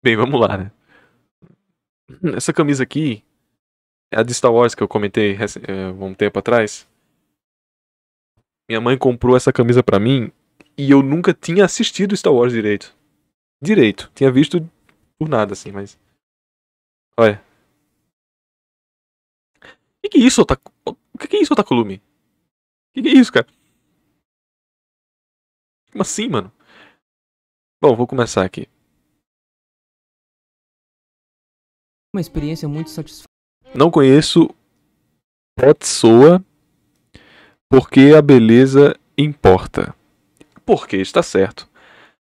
Bem, vamos lá, né? Essa camisa aqui é a de Star Wars que eu comentei um tempo atrás. Minha mãe comprou essa camisa pra mim e eu nunca tinha assistido Star Wars direito. Direito. Tinha visto por nada, assim, mas. Olha. O que é isso, Otaku? O que é isso, Otakulume? O que é isso, cara? Como assim, mano? Bom, vou começar aqui. Uma experiência muito satisfatória. Não conheço Tetsuo porque a beleza importa. Porque está certo.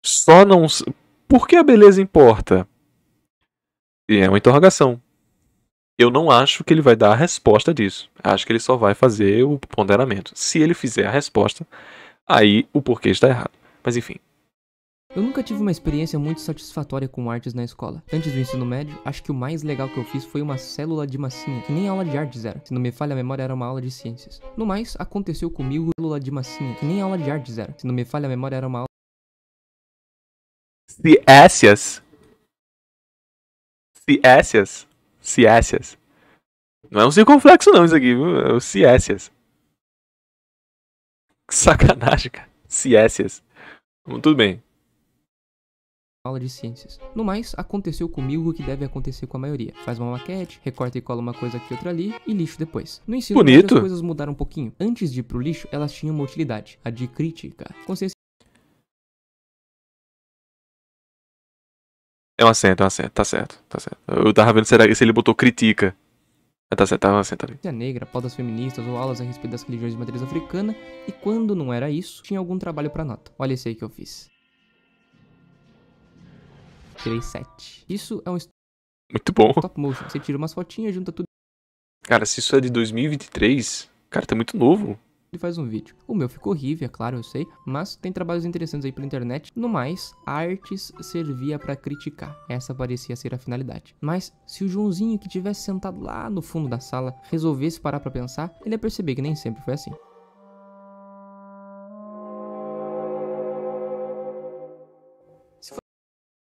Só não. Por que a beleza importa? E é uma interrogação. Eu não acho que ele vai dar a resposta disso. Acho que ele só vai fazer o ponderamento. Se ele fizer a resposta, aí o porquê está errado. Mas enfim. Eu nunca tive uma experiência muito satisfatória com artes na escola. Antes do ensino médio, acho que o mais legal que eu fiz foi uma célula de massinha, que nem aula de artes era. Se não me falha a memória, era uma aula de ciências. No mais, aconteceu comigo célula de massinha, que nem aula de artes era. Se não me falha a memória, era uma aula. Ciências. Ciências. Ciências. Não é um circunflexo não isso aqui, viu? É o ciências. Sacanagem, cara. Ciências. Tudo bem. Aula de ciências. No mais, aconteceu comigo o que deve acontecer com a maioria. Faz uma maquete, recorta e cola uma coisa aqui outra ali e lixo depois. No ensino médio Bonito. as coisas mudaram um pouquinho. Antes de ir pro lixo, elas tinham uma utilidade, a de crítica. Consciência. É um acento, tá certo, tá certo. Eu tava vendo se ele botou critica. Tá certo, tá um acento ali. Negra, pautas feministas ou aulas a respeito das religiões de matriz africana, e quando não era isso, tinha algum trabalho pra nota. Olha esse aí que eu fiz. Tirei 7. Isso é um Muito bom. stop motion. Você tira umas fotinhas, junta tudo Cara, se isso é de 2023, cara, tá muito novo. e faz um vídeo. O meu ficou horrível, é claro, eu sei, mas tem trabalhos interessantes aí pela internet. No mais, artes servia pra criticar. Essa parecia ser a finalidade. Mas se o Joãozinho que tivesse sentado lá no fundo da sala resolvesse parar pra pensar, ele ia perceber que nem sempre foi assim.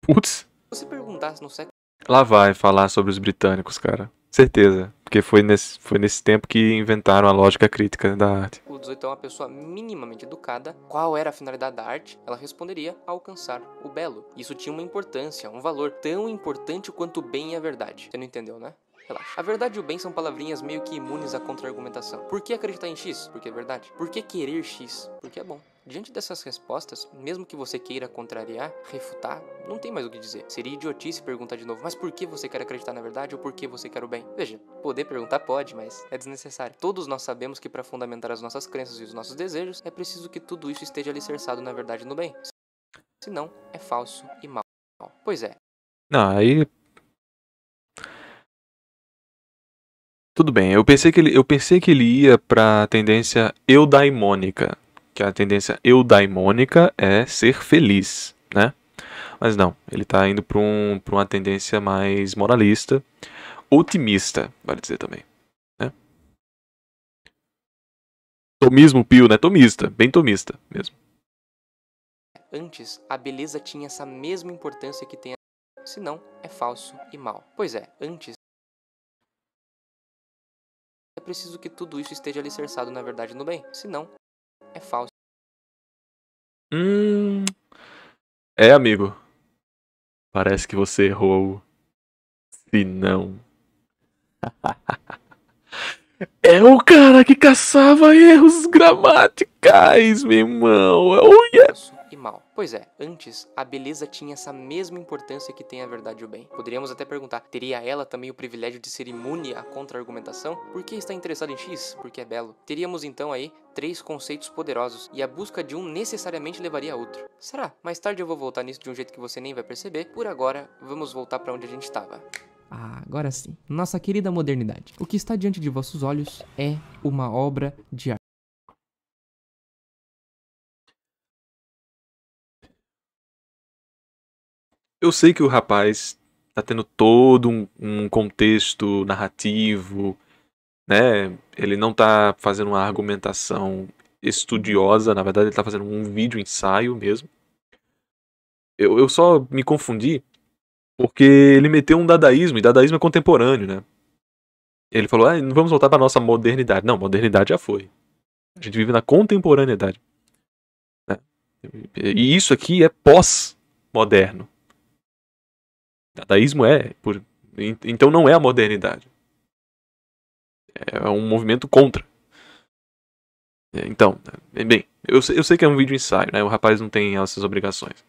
Putz. Se você perguntasse no século Lá vai falar sobre os britânicos, cara. Certeza. Porque foi nesse tempo que inventaram a lógica crítica da arte. século XVIII, uma pessoa minimamente educada, qual era a finalidade da arte? Ela responderia alcançar o belo. Isso tinha uma importância, um valor tão importante quanto o bem e a verdade. Você não entendeu, né? Relaxa. A verdade e o bem são palavrinhas meio que imunes à contra-argumentação. Por que acreditar em X? Porque é verdade. Por que querer X? Porque é bom. Diante dessas respostas, mesmo que você queira contrariar, refutar, não tem mais o que dizer. Seria idiotice perguntar de novo, mas por que você quer acreditar na verdade ou por que você quer o bem? Veja, poder perguntar pode, mas é desnecessário. Todos nós sabemos que para fundamentar as nossas crenças e os nossos desejos, é preciso que tudo isso esteja alicerçado na verdade e no bem. Senão, é falso e mal. Pois é. Não, aí. Tudo bem. Eu pensei que ele ia pra tendência eudaimônica. Que a tendência eudaimônica é ser feliz, né? Mas não, ele tá indo pra uma tendência mais moralista, otimista, vale dizer também, né? Tomismo pio, né? Tomista, bem tomista mesmo. Antes, a beleza tinha essa mesma importância que tem a... Senão, é falso e mal. Pois é, antes... É preciso que tudo isso esteja alicerçado na verdade e no bem. Senão, é falso. É, amigo. Parece que você errou. Se não. É o cara que caçava erros gramaticais, meu irmão. Oh, Falso e mal. Pois é, antes, a beleza tinha essa mesma importância que tem a verdade e o bem. Poderíamos até perguntar, teria ela também o privilégio de ser imune à contra-argumentação? Por que está interessado em X? Porque é belo. Teríamos então aí 3 conceitos poderosos, e a busca de um necessariamente levaria a outro. Será? Mais tarde eu vou voltar nisso de um jeito que você nem vai perceber. Por agora, vamos voltar para onde a gente estava. Ah, agora sim. Nossa querida modernidade. O que está diante de vossos olhos é uma obra de arte. Eu sei que o rapaz tá tendo todo um contexto narrativo, né? Ele não tá fazendo uma argumentação estudiosa, na verdade ele tá fazendo um vídeo ensaio mesmo. Eu só me confundi Porque ele meteu um dadaísmo, e dadaísmo é contemporâneo, né? Ele falou, não vamos voltar pra nossa modernidade. Não, modernidade já foi. A gente vive na contemporaneidade. Né? E isso aqui é pós-moderno. Dadaísmo então não é a modernidade. É um movimento contra. Então, bem, eu sei que é um vídeo ensaio, né? O rapaz não tem essas obrigações.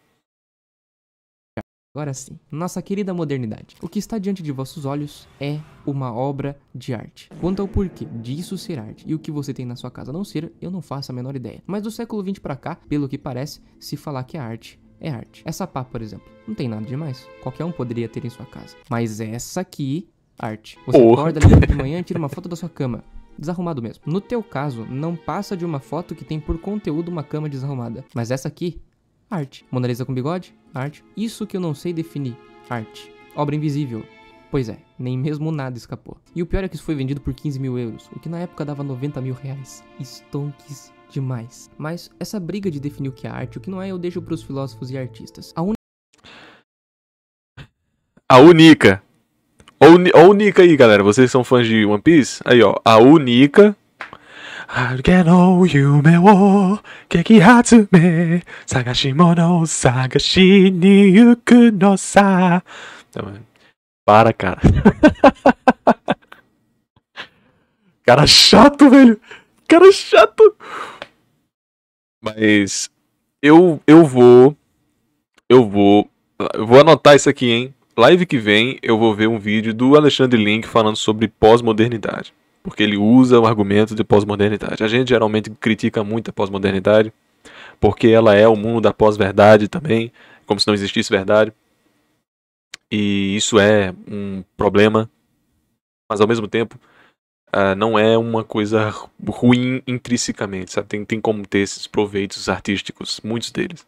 Agora sim, nossa querida modernidade. O que está diante de vossos olhos é uma obra de arte. Quanto ao porquê disso ser arte e o que você tem na sua casa não ser, eu não faço a menor ideia. Mas do século XX pra cá, pelo que parece, se falar que a arte é arte. Essa pá, por exemplo, não tem nada demais. Qualquer um poderia ter em sua casa. Mas essa aqui, arte. Você acorda, levanta de manhã e tira uma foto da sua cama. Desarrumado mesmo. No teu caso, não passa de uma foto que tem por conteúdo uma cama desarrumada. Mas essa aqui, arte. Mona Lisa com bigode? Arte. Isso que eu não sei definir. Arte. Obra invisível. Pois é, nem mesmo nada escapou. E o pior é que isso foi vendido por 15 mil euros, o que na época dava 90 mil reais. Estonques demais. Mas essa briga de definir o que é arte, o que não é, eu deixo pros filósofos e artistas. A Unica. Ó o Nika aí, galera. Vocês são fãs de One Piece? Aí, ó. A Unica. Yume wo Kekihatsume Sagashimono Sagashi ni yuku no sa. Para, cara. Cara chato, velho. Cara chato. Mas eu vou anotar isso aqui, hein? Live que vem eu vou ver um vídeo do Alexandre Link falando sobre pós-modernidade. Porque ele usa o argumento de pós-modernidade. A gente geralmente critica muito a pós-modernidade, porque ela é o mundo da pós-verdade também, como se não existisse verdade. E isso é um problema, mas ao mesmo tempo não é uma coisa ruim intrinsecamente, sabe? Tem como ter esses proveitos artísticos, muitos deles.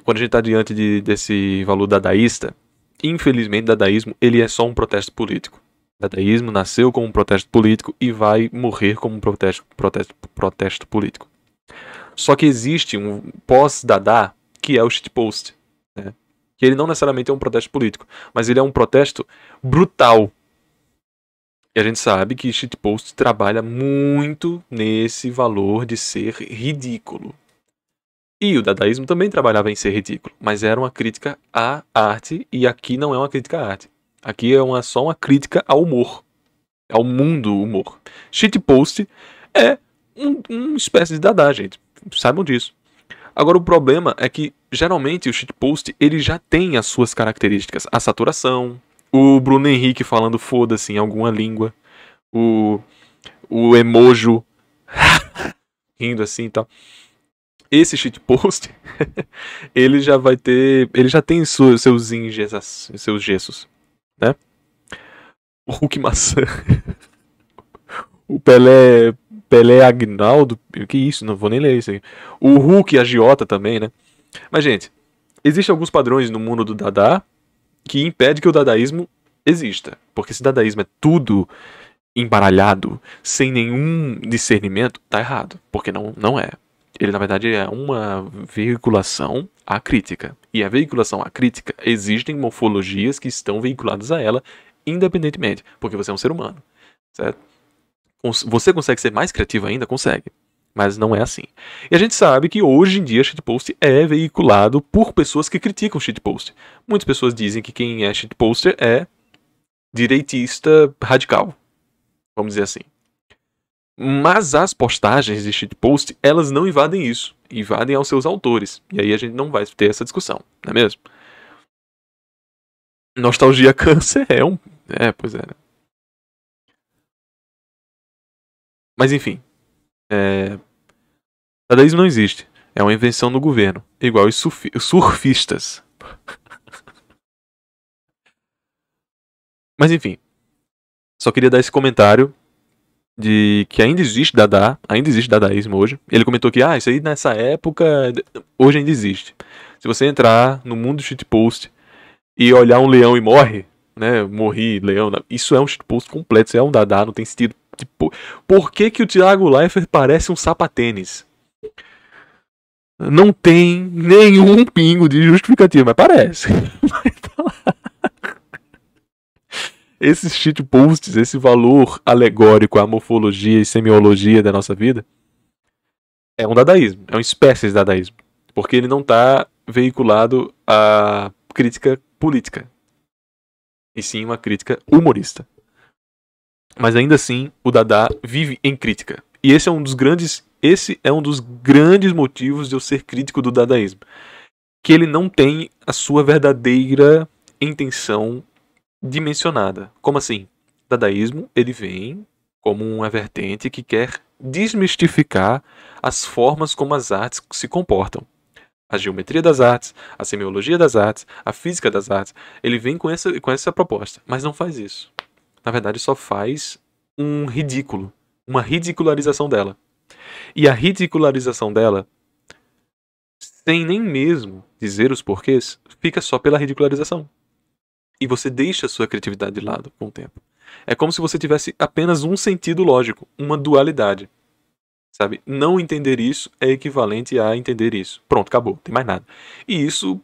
Quando a gente está diante desse valor dadaísta, infelizmente o dadaísmo ele é só um protesto político. O dadaísmo nasceu como um protesto político e vai morrer como um protesto político. Só que existe um pós-Dada, que é o shitpost, né? Que ele não necessariamente é um protesto político, mas ele é um protesto brutal. E a gente sabe que shitpost trabalha muito nesse valor de ser ridículo. E o dadaísmo também trabalhava em ser ridículo, mas era uma crítica à arte, e aqui não é uma crítica à arte. Aqui é só uma crítica ao humor, ao mundo humor. Shitpost é uma espécie de dada, gente. Saibam disso. Agora o problema é que, geralmente, o shitpost ele já tem as suas características. A saturação, o Bruno Henrique falando foda-se em alguma língua, o emojo rindo assim e tal. Esse shitpost, ele já vai ter... Ele já tem seus gessos, né? O Hulk maçã. O Pelé Agnaldo. Que isso? Não vou nem ler isso aí. O Hulk agiota também, né? Mas, gente, existem alguns padrões no mundo do Dada que impedem que o dadaísmo exista. Porque se o dadaísmo é tudo embaralhado, sem nenhum discernimento, tá errado. Porque não é. Ele, na verdade, é uma veiculação à crítica. E a veiculação à crítica, existem morfologias que estão veiculadas a ela, independentemente. Porque você é um ser humano, certo? Você consegue ser mais criativo ainda? Consegue. Mas não é assim. E a gente sabe que hoje em dia shitpost é veiculado por pessoas que criticam shitpost. Muitas pessoas dizem que quem é shitposter é direitista radical. Vamos dizer assim. Mas as postagens de shitpost, elas não invadem isso. Invadem aos seus autores. E aí a gente não vai ter essa discussão, não é mesmo? Nostalgia câncer é um... pois é. Mas enfim. Dadaísmo não existe. É uma invenção do governo. Igual os surfistas. Mas enfim. Só queria dar esse comentário de que ainda existe dadaísmo hoje. Ele comentou que, isso aí nessa época, hoje ainda existe. Se você entrar no mundo do shitpost e olhar um leão e morre, né, morri, leão, isso é um shitpost completo, isso é um dada, não tem sentido. Tipo, por que o Thiago Leifert parece um sapatênis? Não tem nenhum pingo de justificativa, mas parece. esses shitposts, esse valor alegórico à morfologia e semiologia da nossa vida, é um dadaísmo, é uma espécie de dadaísmo. Porque ele não está veiculado a crítica política, e sim uma crítica humorista. Mas ainda assim, o Dada vive em crítica. E esse é um dos grandes motivos de eu ser crítico do dadaísmo. Que ele não tem a sua verdadeira intenção dimensionada. Como assim? O dadaísmo, ele vem como uma vertente que quer desmistificar as formas como as artes se comportam. A geometria das artes, a semiologia das artes, a física das artes. Ele vem com essa proposta, mas não faz isso. Na verdade, só faz um ridículo, uma ridicularização dela. E a ridicularização dela, sem nem mesmo dizer os porquês, fica só pela ridicularização. E você deixa a sua criatividade de lado com o tempo. É como se você tivesse apenas um sentido lógico, uma dualidade. Sabe? Não entender isso é equivalente a entender isso. Pronto, acabou, tem mais nada. E isso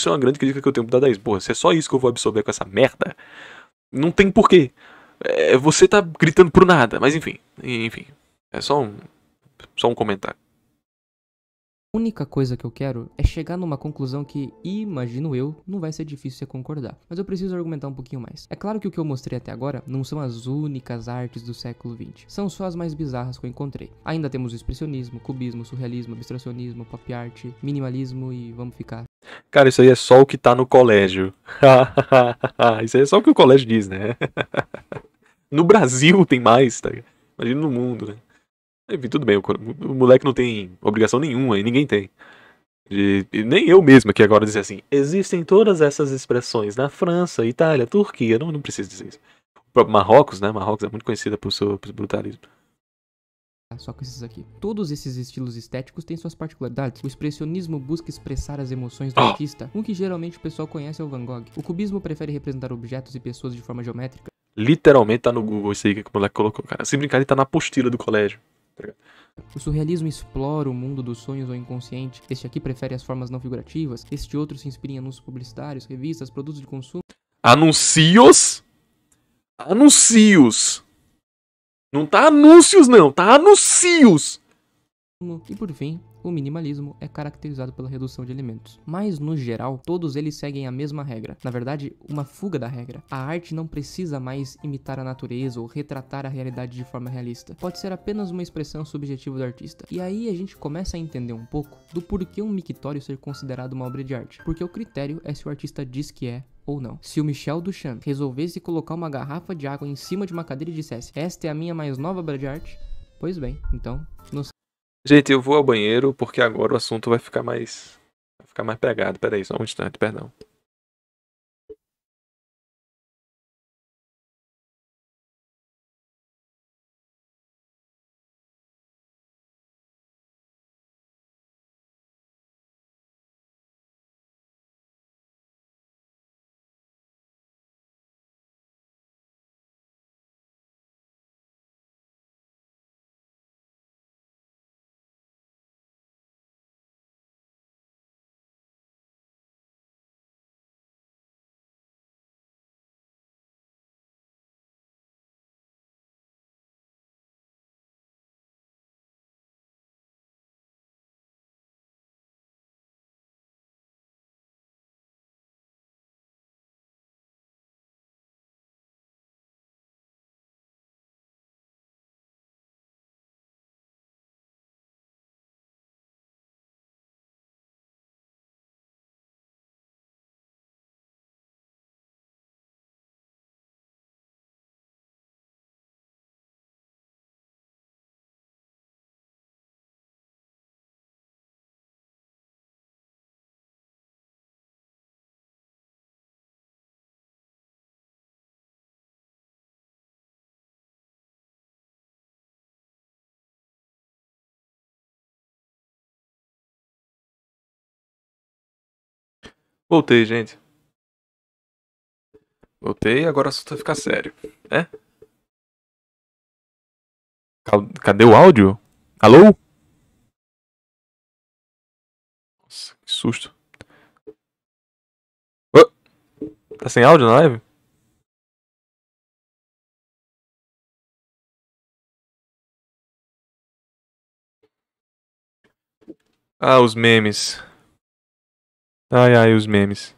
é uma grande crítica que eu tenho pro dadaísmo. Porra, se é só isso que eu vou absorver com essa merda, não tem porquê. Você tá gritando por nada, mas enfim. É só um comentário. A única coisa que eu quero é chegar numa conclusão que, imagino eu, não vai ser difícil você concordar. Mas eu preciso argumentar um pouquinho mais. É claro que o que eu mostrei até agora não são as únicas artes do século XX. São só as mais bizarras que eu encontrei. Ainda temos o expressionismo, cubismo, surrealismo, abstracionismo, pop art, minimalismo e vamos ficar. Cara, isso aí é só o que tá no colégio. Isso aí é só o que o colégio diz, né? No Brasil tem mais, tá? Imagina no mundo, né? Enfim, tudo bem, o moleque não tem obrigação nenhuma, e ninguém tem. E nem eu mesmo aqui agora dizer assim, existem todas essas expressões na França, Itália, Turquia, não preciso dizer isso. O próprio Marrocos, né? Marrocos é muito conhecida por seu brutalismo. Só com esses aqui. Todos esses estilos estéticos têm suas particularidades. O expressionismo busca expressar as emoções do artista, um que geralmente o pessoal conhece é o Van Gogh. O cubismo prefere representar objetos e pessoas de forma geométrica. Literalmente tá no Google isso aí que o moleque colocou, cara. Se brincar, ele tá na apostila do colégio. O surrealismo explora o mundo dos sonhos ou inconsciente. Este aqui prefere as formas não figurativas. Este outro se inspira em anúncios publicitários, revistas, produtos de consumo. Anuncios? Anuncios! Não tá anúncios, não, tá anuncios! E por fim, o minimalismo é caracterizado pela redução de elementos. Mas, no geral, todos eles seguem a mesma regra. Na verdade, uma fuga da regra. A arte não precisa mais imitar a natureza ou retratar a realidade de forma realista. Pode ser apenas uma expressão subjetiva do artista. E aí a gente começa a entender um pouco do porquê um mictório ser considerado uma obra de arte. Porque o critério é se o artista diz que é ou não. Se o Michel Duchamp resolvesse colocar uma garrafa de água em cima de uma cadeira e dissesse: esta é a minha mais nova obra de arte, pois bem, então... Gente, eu vou ao banheiro porque agora o assunto vai ficar mais pegado. Pera aí, só um instante, perdão. Voltei, gente. Voltei, agora o assunto vai ficar sério, né? Cadê o áudio? Alô? Nossa, que susto. Tá sem áudio na live? Ah, os memes. Ai, ai, os memes.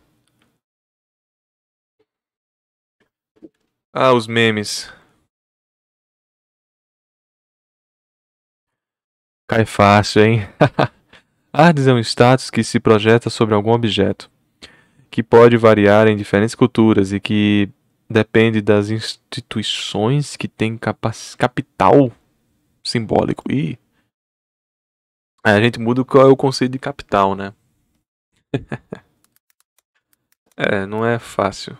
Ah, os memes. Cai fácil, hein? Ardes é um status que se projeta sobre algum objeto, que pode variar em diferentes culturas e que depende das instituições que têm capital simbólico. E a gente muda qual é o conceito de capital, né? É, não é fácil.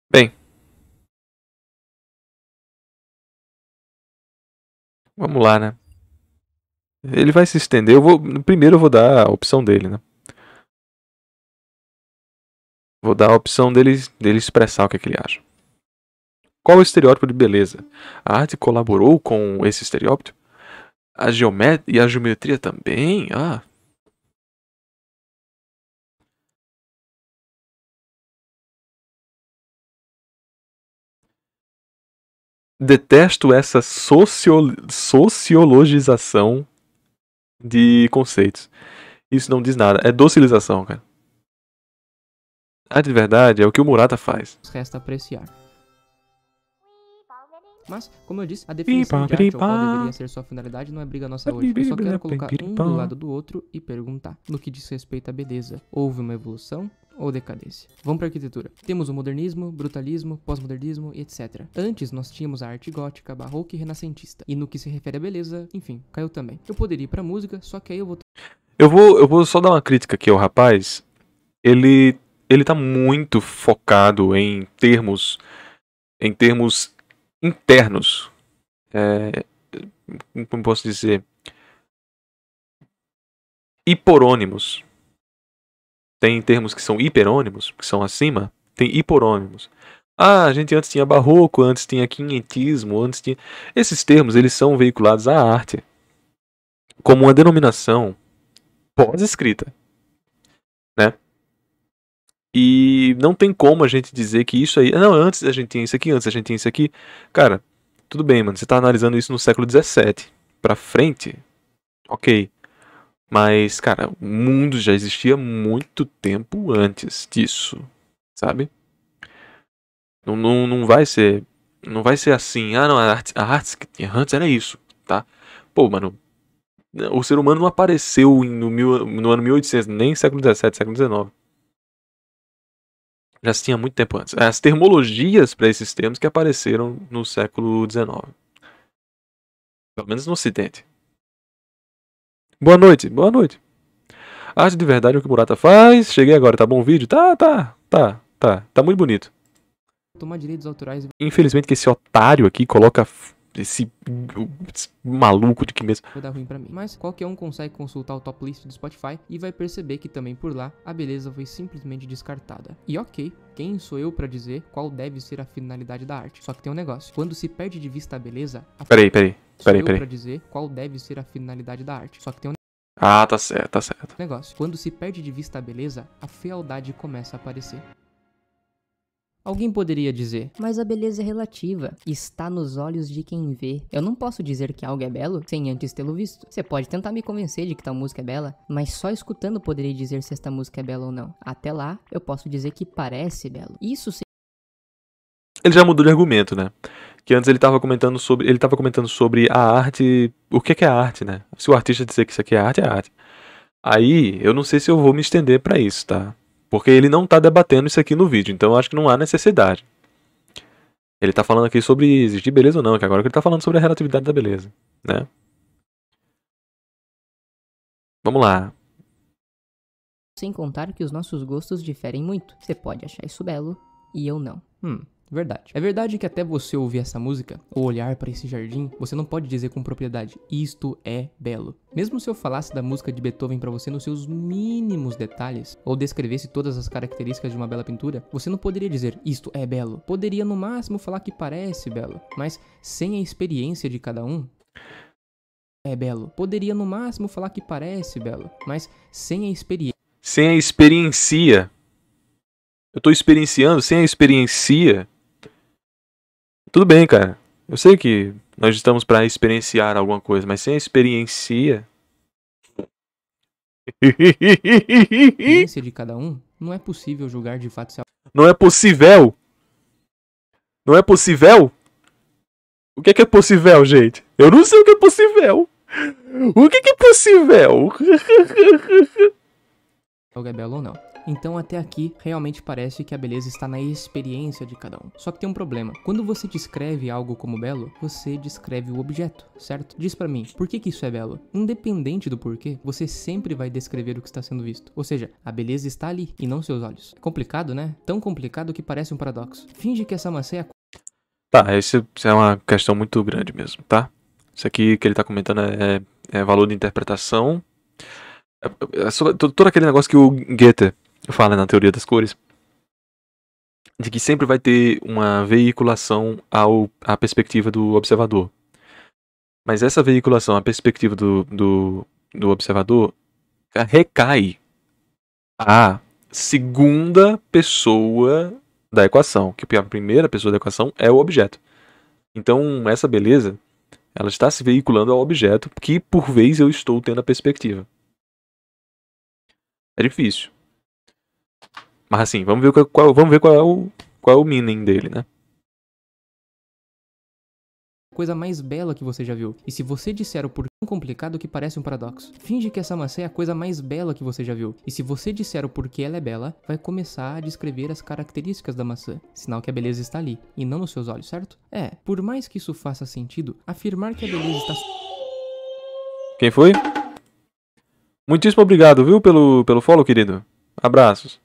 Bem, vamos lá, né? Ele vai se estender. Primeiro eu vou dar a opção dele, né? Vou dar a opção dele expressar o que ele acha. Qual o estereótipo de beleza? A arte colaborou com esse estereótipo? A geometria e a geometria também? Ah. Detesto essa sociologização de conceitos. Isso não diz nada. É docilização, cara. A arte de verdade é o que o Murata faz. Resta apreciar. Mas, como eu disse, a definição de arte, ou qual deveria ser sua finalidade, não é briga nossa hoje. Eu só quero colocar um do lado do outro e perguntar. No que diz respeito à beleza, houve uma evolução ou decadência? Vamos para arquitetura. Temos o modernismo, brutalismo, pós-modernismo e etc. Antes nós tínhamos a arte gótica, barroca e renascentista. E no que se refere à beleza, enfim, caiu também. Eu poderia ir pra música, só que aí eu vou... Eu vou só dar uma crítica aqui ao rapaz. Ele tá muito focado em termos internos. Como posso dizer? Hiporônimos. Tem termos que são hiperônimos, que são acima. Tem hiporônimos. Ah, a gente antes tinha barroco, antes tinha quinhentismo, antes tinha... Esses termos, eles são veiculados à arte como uma denominação pós-escrita, né? E não tem como a gente dizer que isso aí... Não, antes a gente tinha isso aqui, antes a gente tinha isso aqui. Cara, tudo bem, mano. Você tá analisando isso no século XVII. Pra frente, ok. Mas, cara, o mundo já existia muito tempo antes disso, sabe? Não vai ser. Não vai ser assim. Ah, não, a arte que tinha antes era isso, tá? Pô, mano. O ser humano não apareceu no ano 1800, nem século XVII, século XIX. Já se tinha muito tempo antes. As termologias para esses termos que apareceram no século XIX. Pelo menos no Ocidente. Boa noite, boa noite. Arte de verdade é o que o Murata faz. Cheguei agora, tá bom o vídeo? Tá muito bonito. Tomar direitos autorais... Infelizmente que esse otário aqui coloca esse maluco de que mesmo. Vai dar ruim pra mim. Mas qualquer um consegue consultar o top list do Spotify e vai perceber que também por lá a beleza foi simplesmente descartada. E ok, quem sou eu pra dizer qual deve ser a finalidade da arte? Só que tem um negócio. Quando se perde de vista a beleza... Peraí. Pra dizer qual deve ser a finalidade da arte. Só que tem um Ah, tá certo. negócio. Quando se perde de vista a beleza, a fealdade começa a aparecer. Alguém poderia dizer, Mas a beleza é relativa, está nos olhos de quem vê. Eu não posso dizer que algo é belo sem antes tê-lo visto. Você pode tentar me convencer de que tal música é bela, mas só escutando poderei dizer se esta música é bela ou não. Até lá, eu posso dizer que parece belo. Isso sim. Ele já mudou de argumento, né? Que antes ele tava comentando sobre a arte, o que é a arte, né? Se o artista dizer que isso aqui é arte, é arte. Aí, eu não sei se eu vou me estender pra isso, tá? Porque ele não tá debatendo isso aqui no vídeo, então eu acho que não há necessidade. Ele tá falando aqui sobre existir beleza ou não, que agora que ele tá falando sobre a relatividade da beleza, né? Vamos lá. Sem contar que os nossos gostos diferem muito. Você pode achar isso belo e eu não. verdade. É verdade que até você ouvir essa música, ou olhar para esse jardim, você não pode dizer com propriedade, isto é belo. Mesmo se eu falasse da música de Beethoven para você nos seus mínimos detalhes, ou descrevesse todas as características de uma bela pintura, você não poderia dizer, isto é belo. Poderia no máximo falar que parece belo, mas sem a experiência de cada um, é belo. Poderia no máximo falar que parece belo, mas sem a experiência. Sem a experiência. Eu tô experienciando sem a experiencia. Tudo bem, cara. Eu sei que nós estamos pra experienciar alguma coisa, mas sem a experiencia. experiência de cada um, não é possível julgar de fato se Não é possível. Não é possível? O que é possível, gente? Eu não sei o que é possível. O que é possível? algo é belo ou não. Então até aqui, realmente parece que a beleza está na experiência de cada um. Só que tem um problema. Quando você descreve algo como belo, você descreve o objeto, certo? Diz pra mim, por que isso é belo? Independente do porquê, você sempre vai descrever o que está sendo visto. Ou seja, a beleza está ali, e não seus olhos. Complicado, né? Tão complicado que parece um paradoxo. Finge que essa maçã é a Tá, isso é uma questão muito grande mesmo, tá? Isso aqui que ele tá comentando é valor de interpretação. É sobre todo aquele negócio que o Goethe fala na teoria das cores. De que sempre vai ter uma veiculação à perspectiva do observador. Mas essa veiculação à perspectiva do observador recai à segunda pessoa da equação. Que a primeira pessoa da equação é o objeto. Então, essa beleza, ela está se veiculando ao objeto que, por vez, eu estou tendo a perspectiva. É difícil. Mas assim, vamos ver qual é o meaning dele, né? coisa mais bela que você já viu. E se você disser o porquê tão complicado que parece um paradoxo. Finge que essa maçã é a coisa mais bela que você já viu. E se você disser o porquê ela é bela, vai começar a descrever as características da maçã. Sinal que a beleza está ali, e não nos seus olhos, certo? Por mais que isso faça sentido, afirmar que a beleza está... Quem foi? Muitíssimo obrigado, viu, pelo follow, querido. Abraços.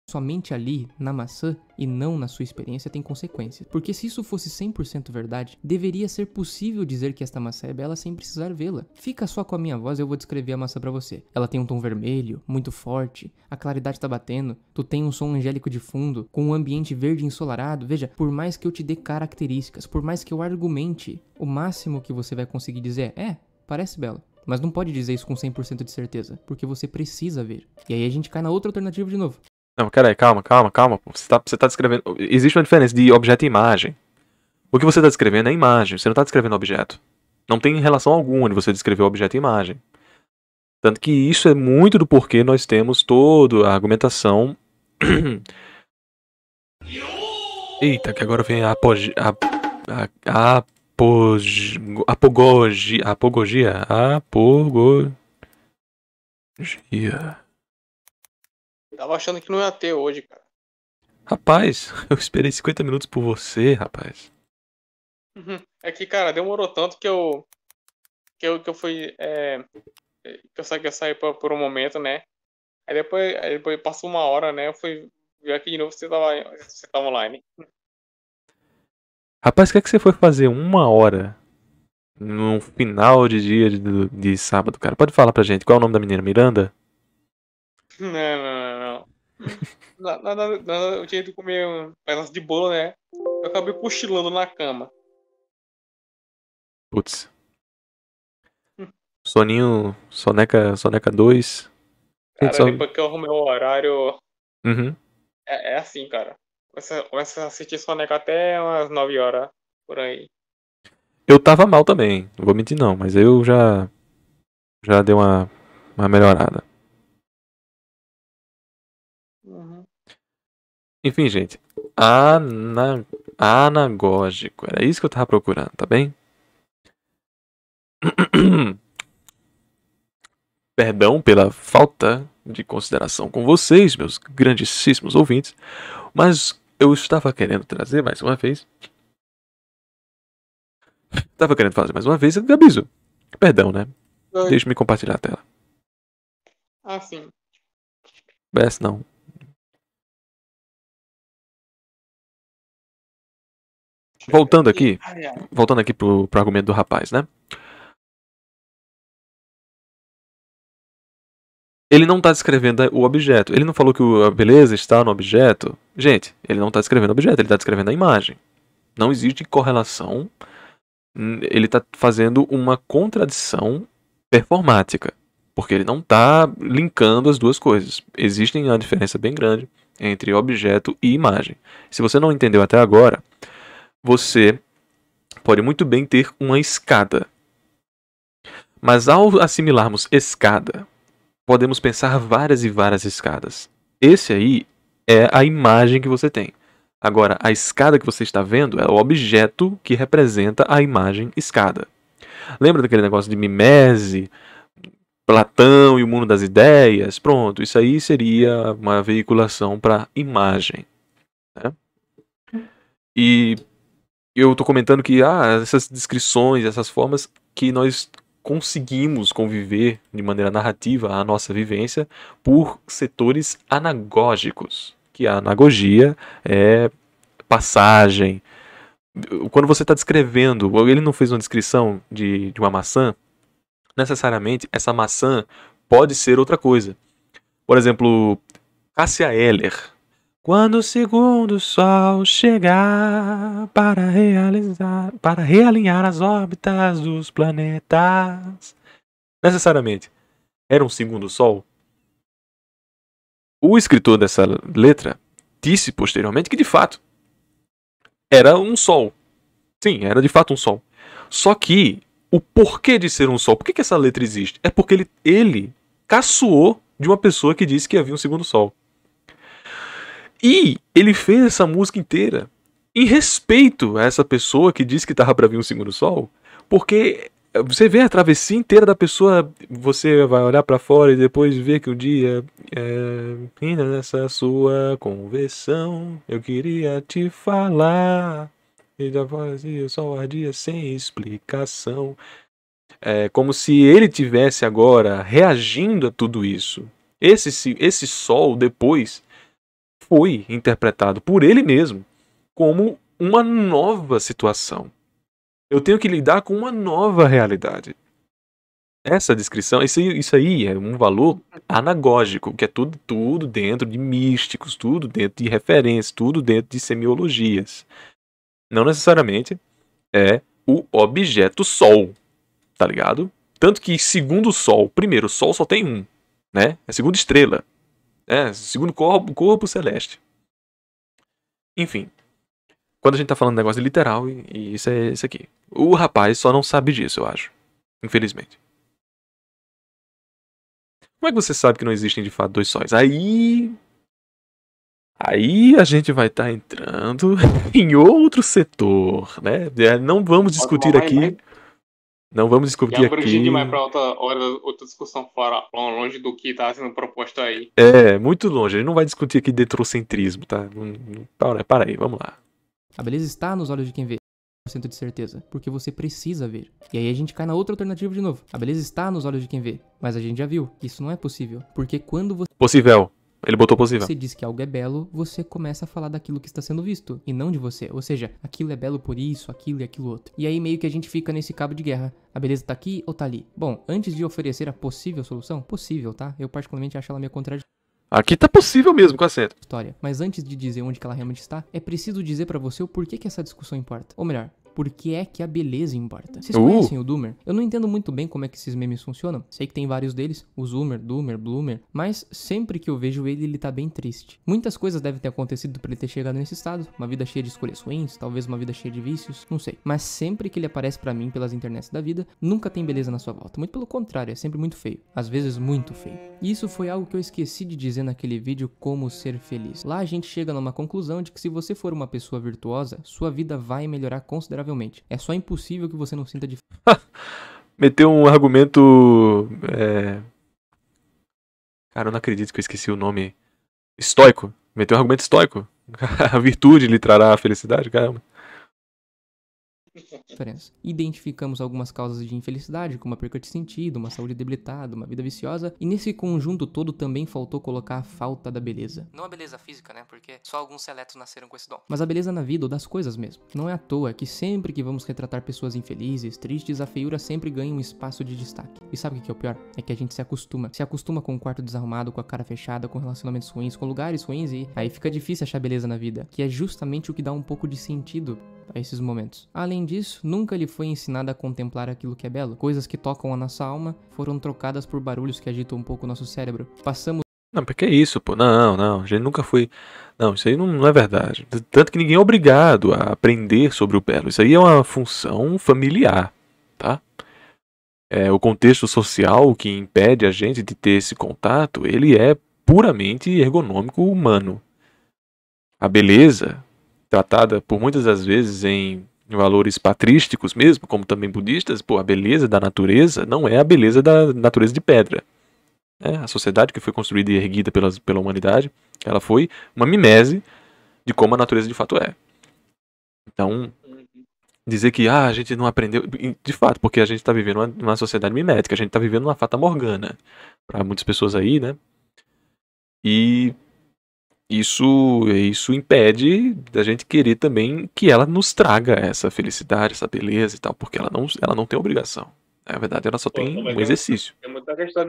somente ali, na maçã, e não na sua experiência, tem consequências. Porque se isso fosse 100% verdade, deveria ser possível dizer que esta maçã é bela sem precisar vê-la. Fica só com a minha voz e eu vou descrever a maçã pra você. Ela tem um tom vermelho, muito forte, a claridade tá batendo, tu tem um som angélico de fundo, com um ambiente verde ensolarado. Veja, por mais que eu te dê características, por mais que eu argumente, o máximo que você vai conseguir dizer parece bela. Mas não pode dizer isso com 100% de certeza, porque você precisa ver. E aí a gente cai na outra alternativa de novo. Não, peraí, calma. Você tá descrevendo... Existe uma diferença de objeto e imagem. O que você tá descrevendo é imagem, você não tá descrevendo objeto. Não tem relação alguma de você descrever objeto e imagem. Tanto que isso é muito do porquê nós temos toda a argumentação... Eita, que agora vem a apogogia. Tava achando que não ia ter hoje, cara. Rapaz, eu esperei 50 minutos por você, rapaz. É que, cara, demorou tanto que eu fui. Que eu saí por um momento, né? Aí depois passou uma hora, né? Eu fui ver aqui de novo se você tava online. Rapaz, o que é que você foi fazer 1 hora no final de dia de sábado, cara? Pode falar pra gente, qual é o nome da menina? Miranda? Não. Nada, eu tinha ido comer um pedaço de bolo, né? Eu acabei cochilando na cama. Putz. Soninho, Soneca 2. Cara, depois que eu arrumei o horário, Uhum. é assim, cara. Começa a assistir Soneca até umas 9 horas, por aí. Eu tava mal também, não vou mentir não, mas eu já dei uma melhorada. Enfim, gente. Anagógico. Era isso que eu tava procurando, tá bem? Perdão pela falta de consideração com vocês, meus grandíssimos ouvintes, mas eu estava querendo trazer mais uma vez. Estava querendo fazer mais uma vez, Gabizo. Perdão, né? Oi. Deixa-me compartilhar a tela. Ah, sim. Best não. Voltando aqui pro argumento do rapaz, né? Ele não está descrevendo o objeto. Ele não falou que a beleza está no objeto. Gente, ele não está descrevendo o objeto, ele está descrevendo a imagem. Não existe correlação. Ele está fazendo uma contradição performática. Porque ele não está linkando as duas coisas. Existe uma diferença bem grande entre objeto e imagem. Se você não entendeu até agora, você pode muito bem ter uma escada. Mas ao assimilarmos escada, podemos pensar várias e várias escadas. Esse aí é a imagem que você tem. Agora, a escada que você está vendo é o objeto que representa a imagem escada. Lembra daquele negócio de Mimese, Platão e o mundo das ideias? Pronto, isso aí seria uma veiculação para imagem, né? E eu estou comentando que essas descrições, essas formas que nós conseguimos conviver de maneira narrativa a nossa vivência por setores anagógicos, que a anagogia é passagem. Quando você está descrevendo, ele não fez uma descrição de uma maçã, necessariamente essa maçã pode ser outra coisa. Por exemplo, Cássia Eller. Quando o segundo sol chegar para realinhar as órbitas dos planetas. Necessariamente era um segundo sol? O escritor dessa letra disse posteriormente que de fato era um sol. Sim, era de fato um sol. Só que o porquê de ser um sol, por que essa letra existe? É porque ele caçoou de uma pessoa que disse que havia um segundo sol. E ele fez essa música inteira em respeito a essa pessoa que disse que estava para vir um segundo sol, porque você vê a travessia inteira da pessoa, você vai olhar para fora e depois ver que um dia, ainda nessa sua conversão, eu queria te falar, e da voz e o sol ardia sem explicação. É como se ele tivesse agora reagindo a tudo isso. Esse sol depois foi interpretado por ele mesmo como uma nova situação. Eu tenho que lidar com uma nova realidade. Essa descrição, isso aí é um valor anagógico, que é tudo dentro de místicos, tudo dentro de referências, tudo dentro de semiologias. Não necessariamente é o objeto Sol, tá ligado? Tanto que segundo o Sol, primeiro, o Sol só tem um, né? É a segunda estrela. Segundo corpo celeste. Enfim. Quando a gente tá falando de negócio de literal, e isso é isso aqui. O rapaz só não sabe disso, eu acho. Infelizmente. Como é que você sabe que não existem de fato dois sóis? Aí a gente vai estar entrando em outro setor, né? Não vamos discutir aqui. Não vamos discutir aqui. Abrangir demais para outra discussão fora, longe do que está sendo proposto aí. Muito longe. A gente não vai discutir aqui detrocentrismo, tá? Para aí, vamos lá. A beleza está nos olhos de quem vê. 100% de certeza, porque você precisa ver. E aí a gente cai na outra alternativa de novo. A beleza está nos olhos de quem vê, mas a gente já viu. Isso não é possível, porque quando você... Possível. Ele botou possível. Você diz que algo é belo, você começa a falar daquilo que está sendo visto, e não de você. Ou seja, aquilo é belo por isso, aquilo e aquilo outro. E aí meio que a gente fica nesse cabo de guerra. A beleza tá aqui ou tá ali? Bom, antes de oferecer a possível solução, possível, tá? Eu particularmente acho ela meio contraditória. Aqui tá possível mesmo, com acento. Mas antes de dizer onde que ela realmente está, é preciso dizer pra você o porquê que essa discussão importa. Ou melhor, por que é que a beleza importa. Vocês conhecem o Doomer? Eu não entendo muito bem como é que esses memes funcionam. Sei que tem vários deles, o Zoomer, Doomer, Bloomer, mas sempre que eu vejo ele tá bem triste. Muitas coisas devem ter acontecido pra ele ter chegado nesse estado, uma vida cheia de escolhas ruins, talvez uma vida cheia de vícios, não sei. Mas sempre que ele aparece pra mim pelas internets da vida, nunca tem beleza na sua volta. Muito pelo contrário, é sempre muito feio. Às vezes muito feio. E isso foi algo que eu esqueci de dizer naquele vídeo Como Ser Feliz. Lá a gente chega numa conclusão de que se você for uma pessoa virtuosa, sua vida vai melhorar consideravelmente. É só impossível que você não sinta diferença. Meteu um argumento... Cara, eu não acredito que eu esqueci o nome. Estoico. Meteu um argumento estoico. A virtude lhe trará a felicidade, caramba. Identificamos algumas causas de infelicidade, como a perca de sentido, uma saúde debilitada, uma vida viciosa, e nesse conjunto todo também faltou colocar a falta da beleza. Não a beleza física, né? Porque só alguns seletos nasceram com esse dom. Mas a beleza na vida ou das coisas mesmo. Não é à toa que sempre que vamos retratar pessoas infelizes, tristes, a feiura sempre ganha um espaço de destaque. E sabe o que é o pior? É que a gente se acostuma. Se acostuma com um quarto desarrumado, com a cara fechada, com relacionamentos ruins, com lugares ruins, e aí fica difícil achar beleza na vida, que é justamente o que dá um pouco de sentido a esses momentos. Além disso, nunca lhe foi ensinado a contemplar aquilo que é belo. Coisas que tocam a nossa alma foram trocadas por barulhos que agitam um pouco o nosso cérebro. Passamos Não, porque é isso, pô. Não, a gente nunca foi. Não, isso aí não é verdade. Tanto que ninguém é obrigado a aprender sobre o belo. Isso aí é uma função familiar, tá? O contexto social que impede a gente de ter esse contato, ele é puramente ergonômico humano. A beleza, tratada por muitas das vezes em valores patrísticos mesmo, como também budistas, pô, a beleza da natureza não é a beleza da natureza de pedra. A sociedade que foi construída e erguida pela humanidade, ela foi uma mimese de como a natureza de fato é. Então, dizer que a gente não aprendeu, de fato, porque a gente está vivendo uma sociedade mimética, a gente está vivendo uma fata morgana para muitas pessoas aí, né? E isso impede da gente querer também que ela nos traga essa felicidade, essa beleza e tal, porque ela não tem obrigação. Na verdade, ela só tem um exercício. É muita questão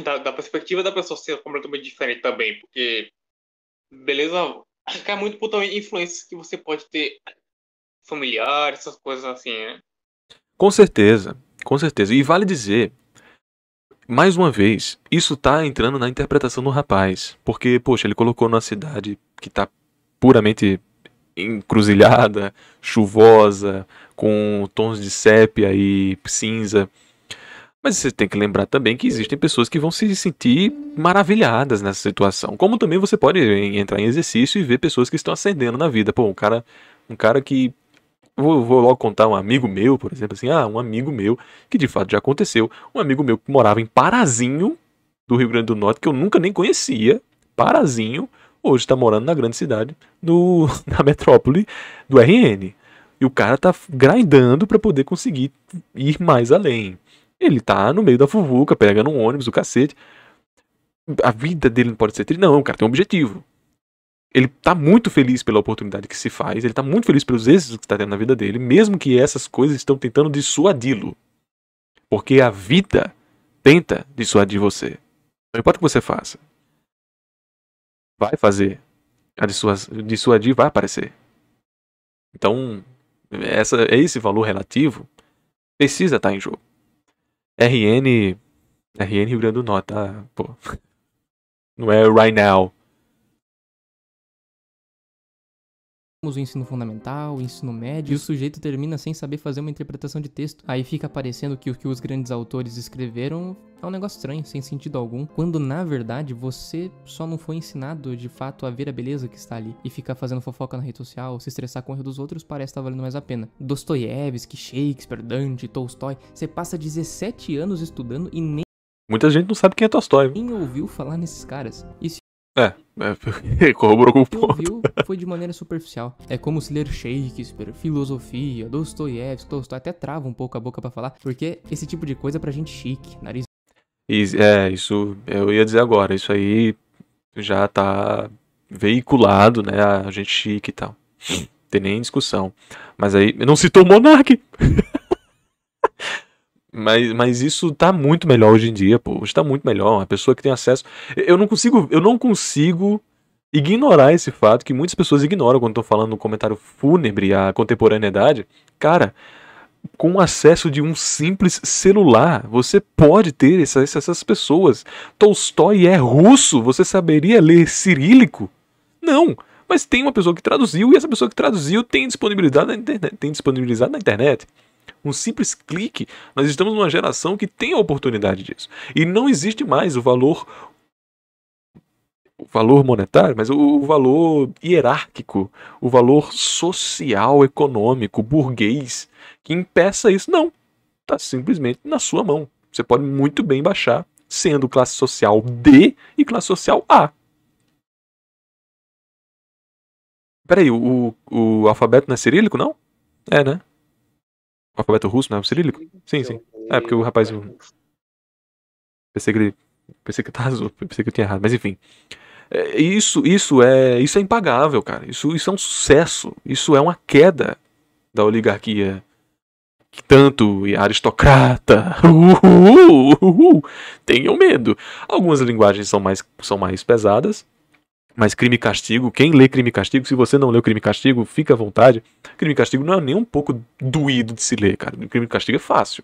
da perspectiva da pessoa ser completamente diferente também, porque beleza cai muito por também influências que você pode ter familiar, essas coisas assim, né? Com certeza, com certeza. E vale dizer, mais uma vez, isso tá entrando na interpretação do rapaz. Porque, poxa, ele colocou numa cidade que tá puramente encruzilhada, chuvosa, com tons de sépia e cinza. Mas você tem que lembrar também que existem pessoas que vão se sentir maravilhadas nessa situação. Como também você pode entrar em exercício e ver pessoas que estão ascendendo na vida. Pô, um cara que... Vou logo contar um amigo meu, por exemplo, assim, um amigo meu, que de fato já aconteceu, um amigo meu que morava em Parazinho, do Rio Grande do Norte, que eu nunca nem conhecia, Parazinho, hoje está morando na grande cidade, na metrópole do RN. E o cara tá grindando para poder conseguir ir mais além. Ele tá no meio da fuvuca, pegando um ônibus, o cacete. A vida dele não pode ser triste, não, o cara tem um objetivo. Ele tá muito feliz pela oportunidade que se faz, ele tá muito feliz pelos êxitos que está tendo na vida dele, mesmo que essas coisas estão tentando dissuadi-lo. Porque a vida tenta dissuadir você. Não importa o que você faça. Vai fazer. A dissuadir vai aparecer. Então, esse valor relativo precisa estar em jogo. RN Rio Grande do Norte, tá? Pô. Não é right now. O ensino fundamental, o ensino médio, e o sujeito termina sem saber fazer uma interpretação de texto. Aí fica parecendo que o que os grandes autores escreveram é um negócio estranho, sem sentido algum, quando na verdade você só não foi ensinado de fato a ver a beleza que está ali. E ficar fazendo fofoca na rede social, se estressar com o erro dos outros parece estar valendo mais a pena. Dostoiévski, Shakespeare, Dante, Tolstói, você passa 17 anos estudando e nem Muita gente não sabe quem é Tolstói. ouviu falar nesses caras. E se corroborou com o ponto. ouviu, foi de maneira superficial. É como se ler Shakespeare, filosofia, Dostoiévski, Tolstói, até trava um pouco a boca pra falar, porque esse tipo de coisa é pra gente chique, nariz. Isso eu ia dizer agora, isso aí já tá veiculado, né, a gente chique e tal. Não tem nem discussão. Mas aí, não citou o Monark! Mas isso tá muito melhor hoje em dia, pô. Hoje tá muito melhor. Uma pessoa que tem acesso. Eu não consigo ignorar esse fato que muitas pessoas ignoram quando estão falando no comentário fúnebre à contemporaneidade. Cara, com acesso de um simples celular, você pode ter essas pessoas. Tolstói é russo, você saberia ler cirílico? Não, mas tem uma pessoa que traduziu e essa pessoa que traduziu tem disponibilizado na internet. Um simples clique, nós estamos numa geração que tem a oportunidade disso. E não existe mais o valor monetário, mas o valor hierárquico, o valor social, econômico, burguês, que impeça isso. Não, está simplesmente na sua mão. Você pode muito bem baixar, sendo classe social D e classe social A. Peraí, o alfabeto não é cirílico, não? É, né? O alfabeto russo, não é o cirílico? Sim. É, porque o rapaz... Pensei que tá azul, pensei que eu tinha errado, mas enfim. Isso é impagável, cara. Isso é um sucesso. Isso é uma queda da oligarquia que tanto aristocrata tenham medo. Algumas linguagens são mais pesadas, mas Crime e Castigo, quem lê Crime e Castigo, se você não leu Crime e Castigo, fica à vontade. Crime e Castigo não é nem um pouco doído de se ler, cara. Crime e Castigo é fácil.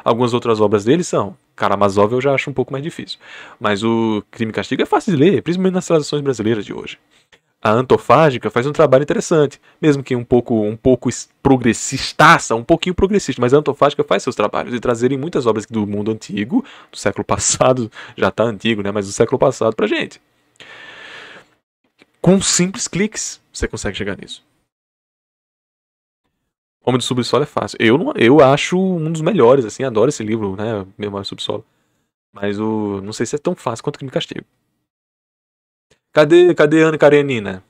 Algumas outras obras dele são. Karamazov eu já acho um pouco mais difícil. Mas o Crime e Castigo é fácil de ler, principalmente nas traduções brasileiras de hoje. A Antofágica faz um trabalho interessante, mesmo que um pouco progressistaça, um pouquinho progressista, mas a Antofágica faz seus trabalhos e trazerem muitas obras do mundo antigo, do século passado, já tá antigo, né, mas do século passado pra gente. Com simples cliques, você consegue chegar nisso. Homem do Subsolo é fácil. Eu acho um dos melhores, assim, adoro esse livro, né, Memória do Subsolo. Mas não sei se é tão fácil quanto Crime e Castigo. Cadê Ana Karenina?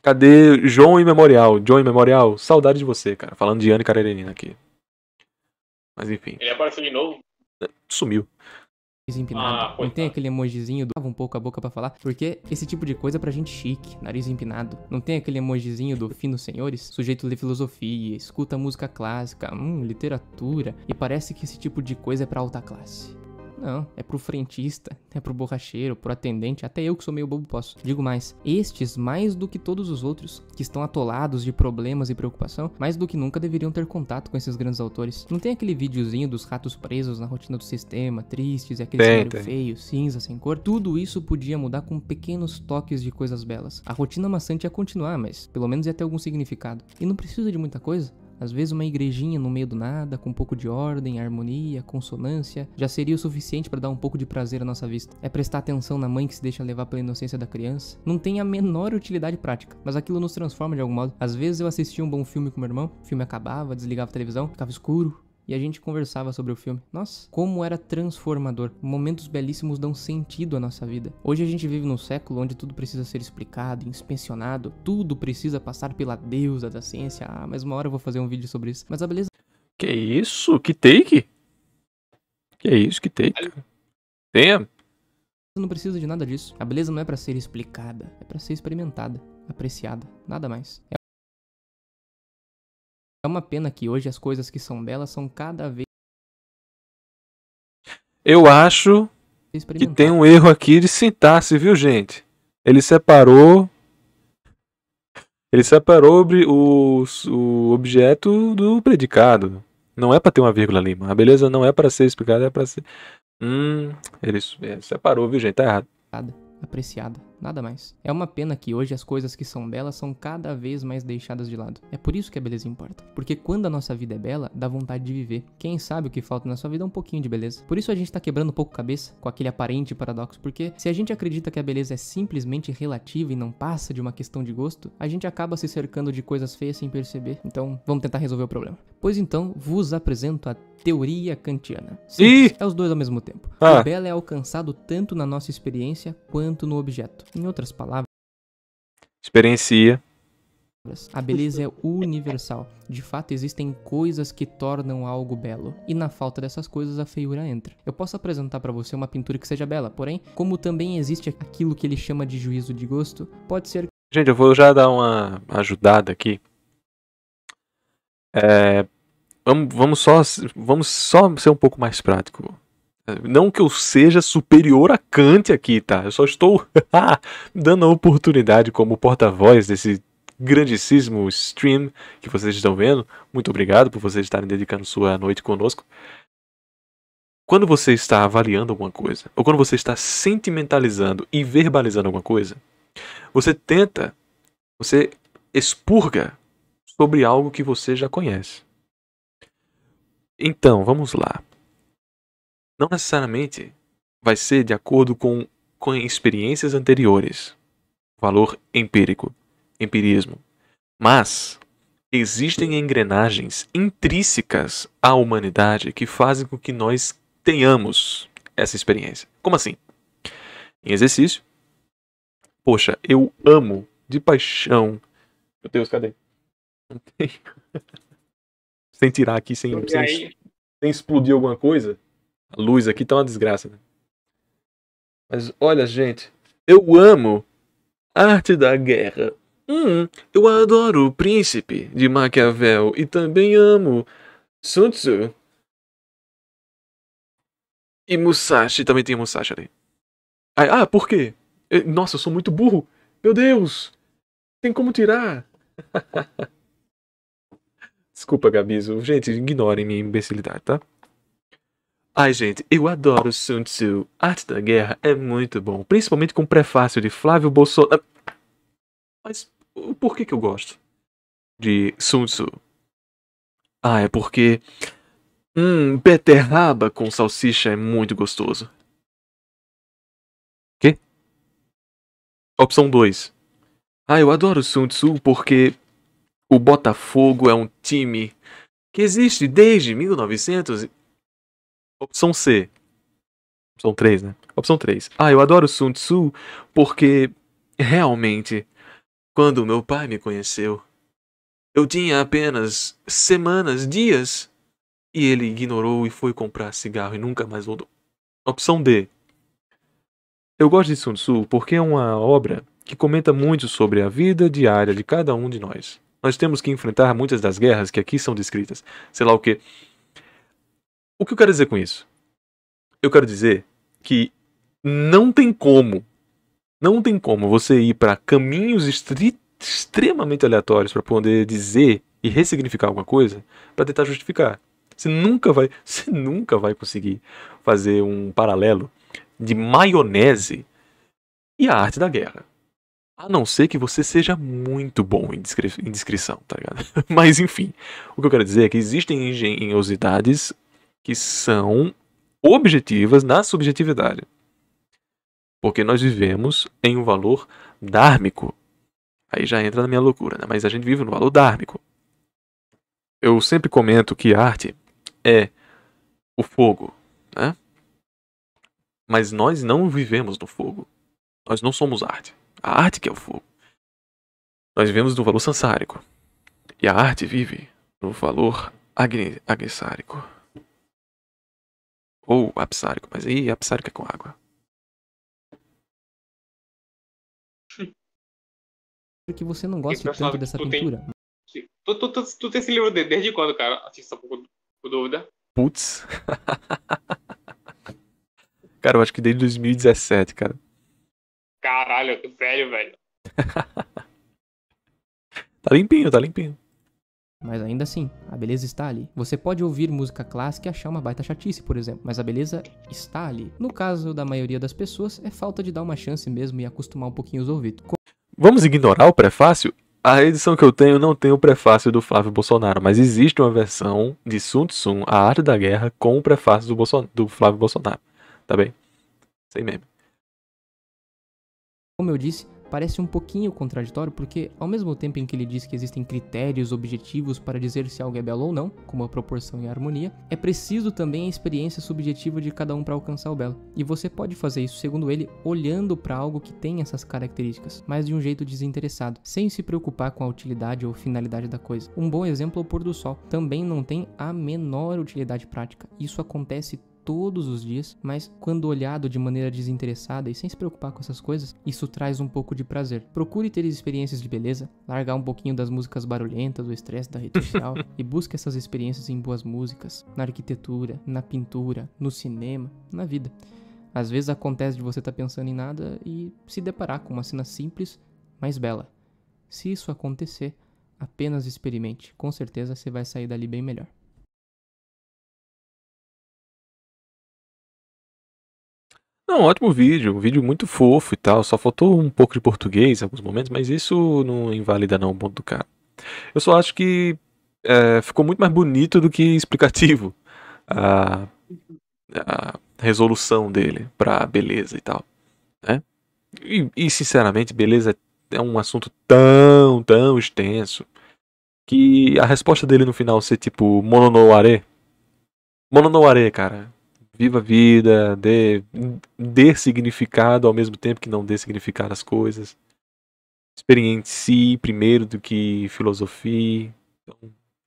Cadê João e Memorial? John e Memorial? Saudade de você, cara. Falando de Ana Karenina aqui. Mas enfim. Ele apareceu de novo? Sumiu. Nariz empinado. Não tem coitado. aquele emojizinho do um pouco a boca pra falar? Porque esse tipo de coisa é pra gente chique, nariz empinado. Não tem aquele emojizinho do finos senhores? Sujeito lê filosofia, escuta música clássica, literatura, e parece que esse tipo de coisa é pra alta classe. Não, é pro frentista, é pro borracheiro, pro atendente, até eu que sou meio bobo posso. Digo mais, estes, mais do que todos os outros, que estão atolados de problemas e preocupação, mais do que nunca deveriam ter contato com esses grandes autores. Não tem aquele videozinho dos ratos presos na rotina do sistema, tristes, e aquele cenário feio, cinza, sem cor? Tudo isso podia mudar com pequenos toques de coisas belas. A rotina maçante ia continuar, mas pelo menos ia ter algum significado. E não precisa de muita coisa. Às vezes uma igrejinha no meio do nada, com um pouco de ordem, harmonia, consonância, já seria o suficiente para dar um pouco de prazer à nossa vista. É prestar atenção na mãe que se deixa levar pela inocência da criança. Não tem a menor utilidade prática, mas aquilo nos transforma de algum modo. Às vezes eu assistia um bom filme com meu irmão, o filme acabava, desligava a televisão, ficava escuro, e a gente conversava sobre o filme. Nossa, como era transformador. Momentos belíssimos dão sentido à nossa vida. Hoje a gente vive num século onde tudo precisa ser explicado, inspecionado, tudo precisa passar pela deusa da ciência. Ah, mas uma hora eu vou fazer um vídeo sobre isso. Mas a beleza... Que isso? Que take? Que isso? Que take? Tenha. não precisa de nada disso. A beleza não é pra ser explicada, é pra ser experimentada, apreciada, nada mais. É uma pena que hoje as coisas que são belas são cada vez... Eu acho que tem um erro aqui de sintaxe, viu, gente? Ele separou o objeto do predicado. Não é pra ter uma vírgula ali, mano. A beleza não é pra ser explicada, é pra ser... Ele separou, viu, gente? Tá errado. Apreciada, nada mais. É uma pena que hoje as coisas que são belas são cada vez mais deixadas de lado. É por isso que a beleza importa. Porque quando a nossa vida é bela, dá vontade de viver. Quem sabe o que falta na sua vida é um pouquinho de beleza. Por isso a gente tá quebrando um pouco a cabeça com aquele aparente paradoxo. Porque se a gente acredita que a beleza é simplesmente relativa e não passa de uma questão de gosto, a gente acaba se cercando de coisas feias sem perceber. Então, vamos tentar resolver o problema. Pois então, vos apresento a teoria kantiana. Sim, é os dois ao mesmo tempo. O belo é alcançado tanto na nossa experiência quanto no objeto. Em outras palavras, experiencia. A beleza é universal. De fato, existem coisas que tornam algo belo. E na falta dessas coisas, a feiura entra. Eu posso apresentar pra você uma pintura que seja bela, porém, como também existe aquilo que ele chama de juízo de gosto, pode ser... Gente, eu vou já dar uma ajudada aqui. Vamos só ser um pouco mais prático. Não que eu seja superior a Kant aqui, tá? Eu só estou dando a oportunidade como porta-voz desse grandíssimo stream que vocês estão vendo. Muito obrigado por vocês estarem dedicando sua noite conosco. Quando você está avaliando alguma coisa, ou quando você está sentimentalizando e verbalizando alguma coisa, você expurga sobre algo que você já conhece. Então, vamos lá. Não necessariamente vai ser de acordo com experiências anteriores. Valor empírico. Empirismo. Mas existem engrenagens intrínsecas à humanidade que fazem com que nós tenhamos essa experiência. Como assim? Em exercício. Poxa, eu amo de paixão. Meu Deus, cadê? Não tem. Sem tirar aqui, sem explodir alguma coisa. A luz aqui tá uma desgraça, né? Mas olha, gente, eu amo Arte da Guerra. Eu adoro O Príncipe de Maquiavel e também amo Sun Tzu. E Musashi, também tem Musashi ali. Por quê? Nossa, eu sou muito burro. Meu Deus! Tem como tirar? Desculpa, Gabizo. Gente, ignorem minha imbecilidade, tá? Ai, gente, eu adoro Sun Tzu. Arte da Guerra é muito bom. Principalmente com o prefácio de Flávio Bolsonaro. Mas por que eu gosto de Sun Tzu? Ah, é porque... beterraba com salsicha é muito gostoso. Quê? Opção 2. Ah, eu adoro Sun Tzu porque o Botafogo é um time que existe desde 1900. Opção C. Opção 3, né? Opção 3. Ah, eu adoro Sun Tzu porque realmente, quando meu pai me conheceu, eu tinha apenas semanas, dias, e ele ignorou e foi comprar cigarro e nunca mais voltou. Opção D. Eu gosto de Sun Tzu porque é uma obra que comenta muito sobre a vida diária de cada um de nós. Nós temos que enfrentar muitas das guerras que aqui são descritas. Sei lá o quê. O que eu quero dizer com isso? Eu quero dizer que não tem como você ir para caminhos extremamente aleatórios para poder dizer e ressignificar alguma coisa para tentar justificar. Você nunca vai conseguir fazer um paralelo de maionese e a arte da guerra. A não ser que você seja muito bom em descrição, tá ligado? Mas enfim, o que eu quero dizer é que existem engenhosidades que são objetivas na subjetividade. Porque nós vivemos em um valor dármico. Aí já entra na minha loucura, né? Mas a gente vive no valor dármico. Eu sempre comento que arte é o fogo, né? Mas nós não vivemos no fogo. Nós não somos arte. A arte que é o fogo. Nós vivemos no valor sansárico. E a arte vive no valor agnessárico. Ou apsárico, mas aí apsárico é com água. Que você não gosta tanto dessa pintura. Tu tem esse livro desde quando, cara? Assim, só por dúvida. Putz. Cara, eu acho que desde 2017, cara. Caralho, que velho. Tá limpinho. Mas ainda assim, a beleza está ali. Você pode ouvir música clássica e achar uma baita chatice, por exemplo, mas a beleza está ali. No caso da maioria das pessoas, é falta de dar uma chance mesmo e acostumar um pouquinho os ouvidos. Vamos ignorar o prefácio? A edição que eu tenho não tem o prefácio do Flávio Bolsonaro, mas existe uma versão de Sun Tzu, A Arte da Guerra, com o prefácio do Flávio Bolsonaro. Tá bem? Sem meme. Como eu disse, parece um pouquinho contraditório porque, ao mesmo tempo em que ele diz que existem critérios objetivos para dizer se algo é belo ou não, como a proporção e a harmonia, é preciso também a experiência subjetiva de cada um para alcançar o belo. E você pode fazer isso, segundo ele, olhando para algo que tem essas características, mas de um jeito desinteressado, sem se preocupar com a utilidade ou finalidade da coisa. Um bom exemplo é o pôr do sol. Também não tem a menor utilidade prática. Isso acontece todos os dias, mas quando olhado de maneira desinteressada e sem se preocupar com essas coisas, isso traz um pouco de prazer. Procure ter experiências de beleza, largar um pouquinho das músicas barulhentas, do estresse da rede social e busque essas experiências em boas músicas, na arquitetura, na pintura, no cinema, na vida. Às vezes acontece de você estar pensando em nada e se deparar com uma cena simples, mas bela. Se isso acontecer, apenas experimente. Com certeza você vai sair dali bem melhor. Não, ótimo vídeo, um vídeo muito fofo e tal, só faltou um pouco de português em alguns momentos, mas isso não invalida não o ponto do cara. Eu só acho que ficou muito mais bonito do que explicativo a, a resolução dele pra beleza e tal, né? E sinceramente, beleza é um assunto tão extenso que a resposta dele no final ser tipo Mono no are, cara. Viva a vida, dê significado ao mesmo tempo que não dê significado às coisas. Experiencie primeiro do que filosofia. Então,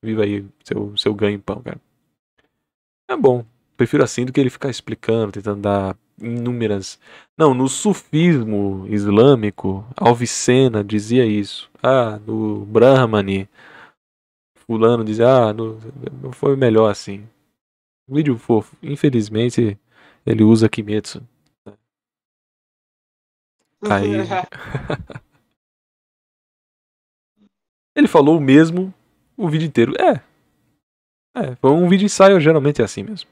viva aí seu ganho-pão, cara. É bom. Prefiro assim do que ele ficar explicando, tentando dar inúmeras... Não, no sufismo islâmico, Alvicena dizia isso. Ah, no Brahmani, fulano dizia, não foi melhor assim. Vídeo fofo. Infelizmente, ele usa Kimetsu. Aí... ele falou o mesmo o vídeo inteiro. Foi um vídeo ensaio, geralmente é assim mesmo.